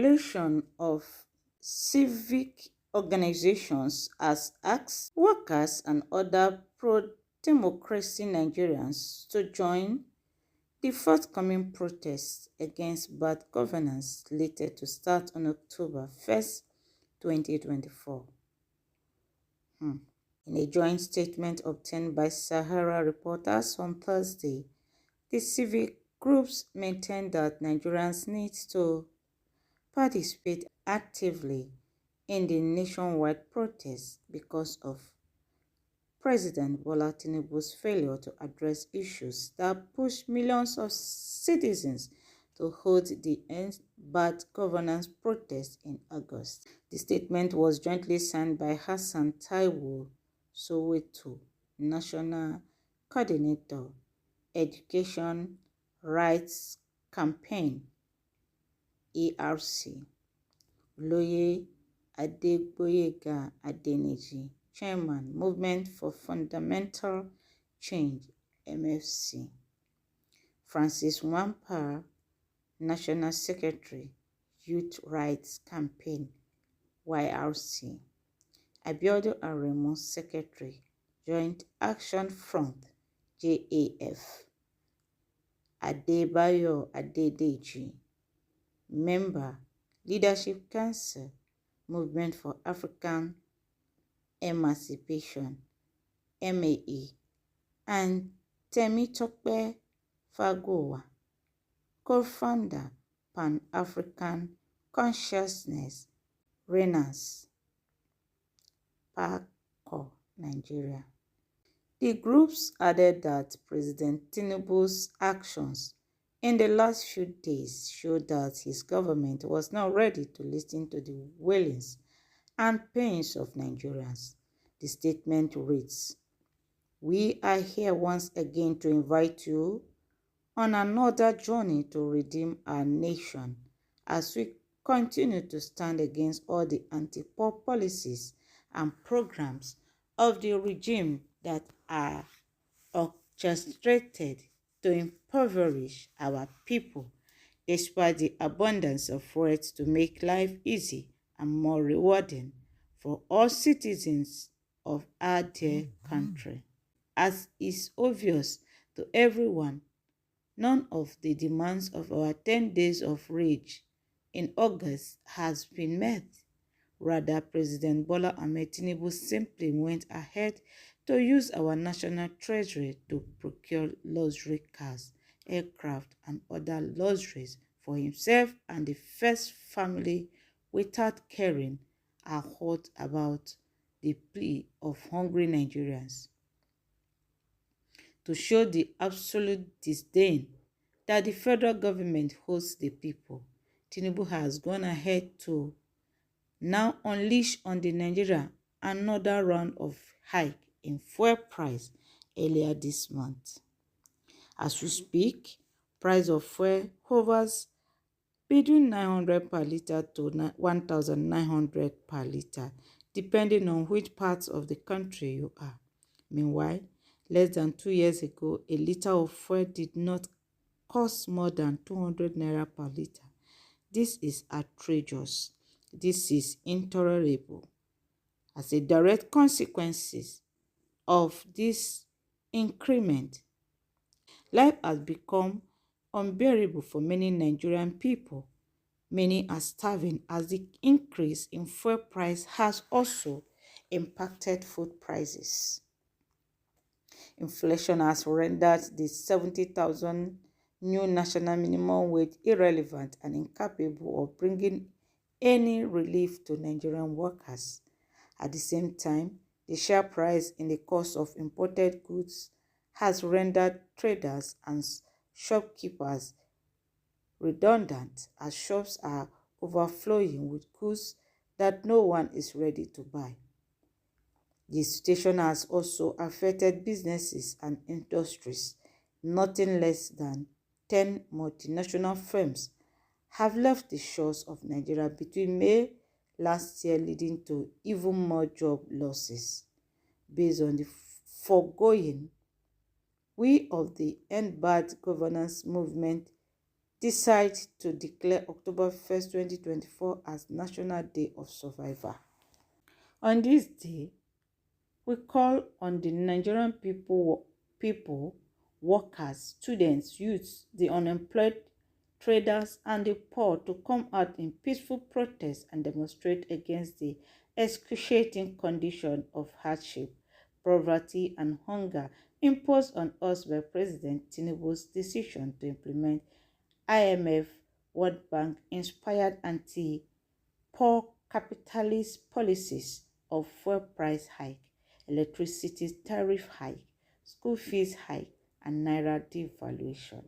Coalition of civic organizations has asked workers and other pro-democracy Nigerians to join the forthcoming protests against bad governance slated to start on October 1st, 2024. In a joint statement obtained by Sahara reporters on Thursday, the civic groups maintained that Nigerians need to participate actively in the nationwide protests because of President Bola Tinubu's failure to address issues that push millions of citizens to hold the End Bad Governance protest in August. The statement was jointly signed by Hassan Taiwo Soweto, National Coordinator, Education Rights Campaign, ERC, Loye Adegboyega Adeniji, Chairman, Movement for Fundamental Change, MFC, Francis Wampa, National Secretary, Youth Rights Campaign, YRC, Abiodun Aremu, Secretary, Joint Action Front, JAF, Adebayo Adedeji, Member, Leadership Council, Movement for African Emancipation, MAE, and Temitope Fagowa, co-founder, Pan-African Consciousness, Renaissance, PACO, Nigeria. The groups added that President Tinubu's actions in the last few days showed that his government was not ready to listen to the wailings and pains of Nigerians. The statement reads, "We are here once again to invite you on another journey to redeem our nation as we continue to stand against all the anti-poor policies and programs of the regime that are orchestrated to impoverish our people, despite the abundance of words to make life easy and more rewarding for all citizens of our dear country. As is obvious to everyone, none of the demands of our 10 days of rage in August has been met. Rather, President Bola Ahmed Tinubu simply went ahead to use our national treasury to procure luxury cars, aircraft, and other luxuries for himself and the first family without caring a whole about the plea of hungry Nigerians. To show the absolute disdain that the federal government holds the people, Tinubu has gone ahead to now unleash on the Nigeria another round of hike in fuel price earlier this month. As we speak, price of fuel hovers between 900 per litre to 1,900 per litre, depending on which parts of the country you are. Meanwhile, less than 2 years ago, a litre of fuel did not cost more than 200 naira per litre. This is outrageous. This is intolerable. As a direct consequence of this increment, life has become unbearable for many Nigerian people. Many are starving as the increase in fuel price has also impacted food prices. Inflation has rendered the 70,000 new national minimum wage irrelevant and incapable of bringing any relief to Nigerian workers. At the same time, the share price in the cost of imported goods has rendered traders and shopkeepers redundant as shops are overflowing with goods that no one is ready to buy. The situation has also affected businesses and industries. Nothing less than 10 multinational firms have left the shores of Nigeria between May last year, leading to even more job losses. Based on the foregoing, we of the End Bad Governance movement decide to declare October 1st, 2024 as National Day of Survivor. On this day, we call on the Nigerian people, workers, students, youths, the unemployed, traders, and the poor to come out in peaceful protest and demonstrate against the excruciating condition of hardship, poverty, and hunger imposed on us by President Tinubu's decision to implement IMF World Bank inspired anti-poor capitalist policies of fuel price hike, electricity tariff hike, school fees hike, and naira devaluation.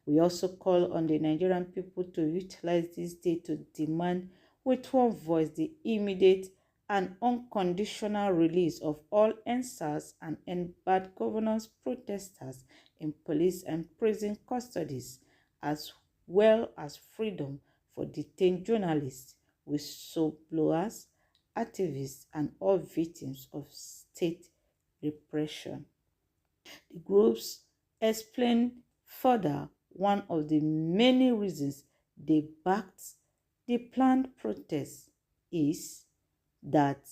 We also call on the Nigerian people to utilize this day to demand with one voice the immediate and unconditional release of all EndSARS and End Bad Governance protesters in police and prison custodies, as well as freedom for detained journalists, whistleblowers, activists, and all victims of state repression. The groups explain further one of the many reasons they backed the planned protest is that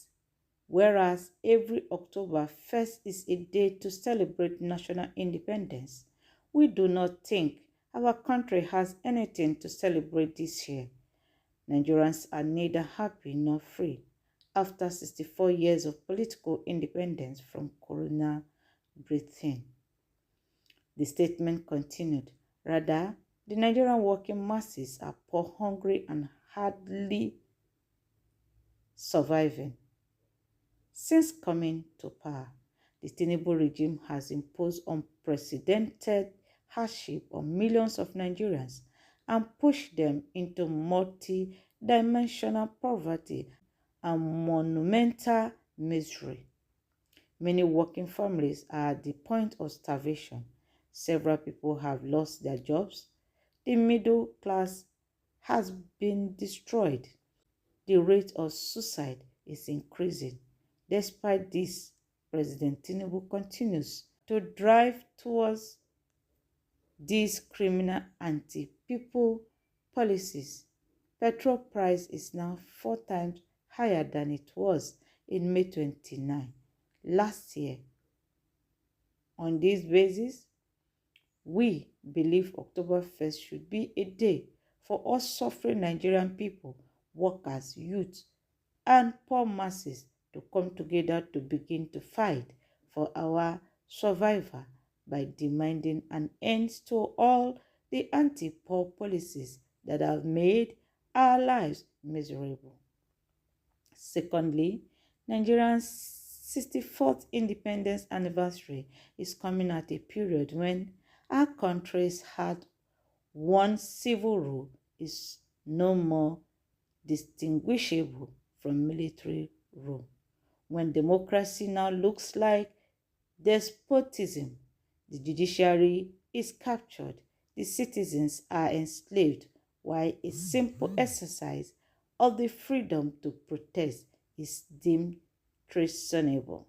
whereas every October 1st is a day to celebrate national independence, we do not think our country has anything to celebrate this year. Nigerians are neither happy nor free after 64 years of political independence from colonial Britain. The statement continued, rather, the Nigerian working masses are poor, hungry, and hardly surviving. Since coming to power, the Tinubu regime has imposed unprecedented hardship on millions of Nigerians and pushed them into multi-dimensional poverty and monumental misery. Many working families are at the point of starvation. Several people have lost their jobs. The middle class has been destroyed. The rate of suicide is increasing. Despite this, President Tinubu continues to drive towards these criminal anti-people policies. Petrol price is now 4 times higher than it was in May 29 last year. On this basis, we believe October 1st should be a day for all suffering Nigerian people, workers, youth, and poor masses to come together to begin to fight for our survival by demanding an end to all the anti-poor policies that have made our lives miserable. Secondly, Nigerians 64th independence anniversary is coming at a period when our country's had one civil rule is no more distinguishable from military rule. When democracy now looks like despotism, the judiciary is captured, the citizens are enslaved, while a simple exercise of the freedom to protest is deemed treasonable.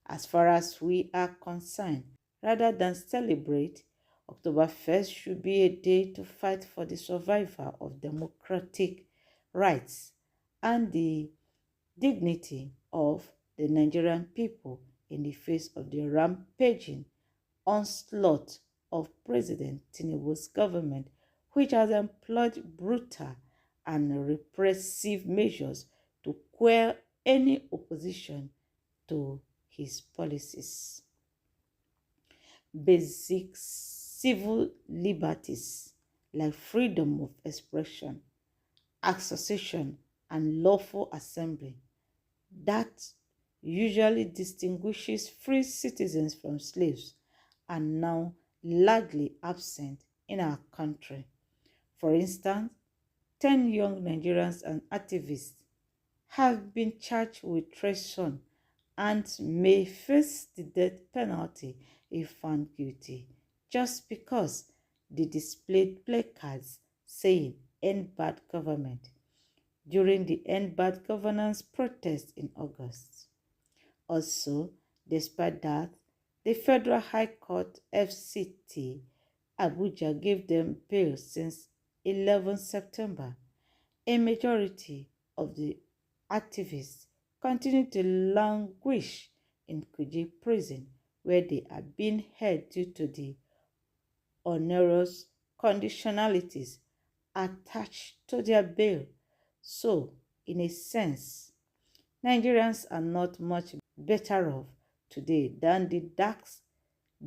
As far as we are concerned, rather than celebrate, October 1st should be a day to fight for the survival of democratic rights and the dignity of the Nigerian people in the face of the rampaging onslaught of President Tinubu's government, which has employed brutal and repressive measures to quell any opposition to his policies. Basic civil liberties like freedom of expression, association, and lawful assembly that usually distinguishes free citizens from slaves are now largely absent in our country. For instance, 10 young Nigerians and activists have been charged with treason and may face the death penalty if found guilty, just because they displayed placards saying "End Bad Government" during the End Bad Governance protest in August. Also, despite that, the Federal High Court (FCT) Abuja gave them bail since 11 September. A majority of the activists continue to languish in Kuje prison, where they are being held due to the onerous conditionalities attached to their bail. So, in a sense, Nigerians are not much better off today than the dark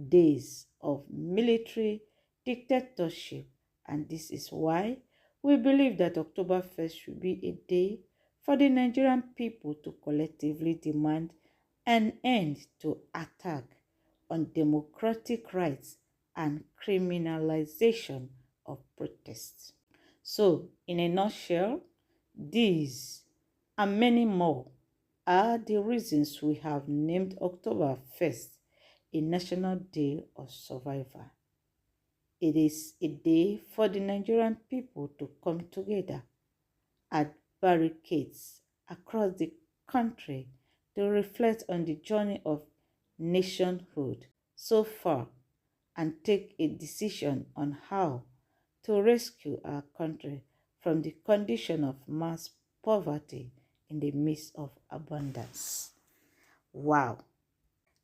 days of military dictatorship, and this is why we believe that October 1st should be a day for the Nigerian people to collectively demand an end to attack on democratic rights and criminalization of protests. So, in a nutshell, these and many more are the reasons we have named October 1st a National Day of Survivor. It is a day for the Nigerian people to come together at barricades across the country to reflect on the journey of nationhood so far and take a decision on how to rescue our country from the condition of mass poverty in the midst of abundance. Wow.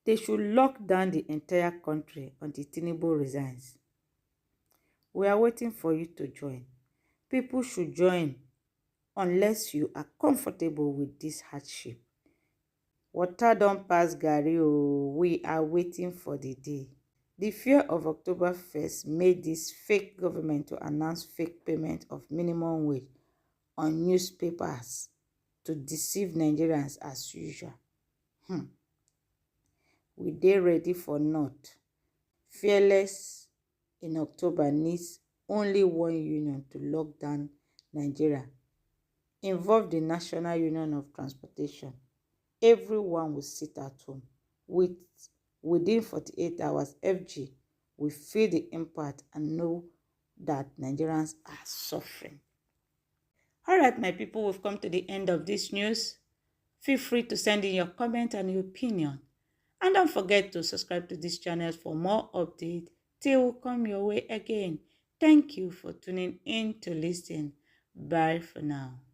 They should lock down the entire country until Tinubu resigns. We are waiting for you to join. People should join unless you are comfortable with this hardship. Water don't pass garri o. We are waiting for the day. The fear of October 1st made this fake government to announce fake payment of minimum wage on newspapers to deceive Nigerians as usual. We dey ready for not. Fearless in October needs only one union to lock down Nigeria. Involve the National Union of Transportation. Everyone will sit at home. Within 48 hours, FG will feel the impact and know that Nigerians are suffering. All right, my people, we've come to the end of this news. Feel free to send in your comment and your opinion. And don't forget to subscribe to this channel for more updates till we come your way again. Thank you for tuning in to listen. Bye for now.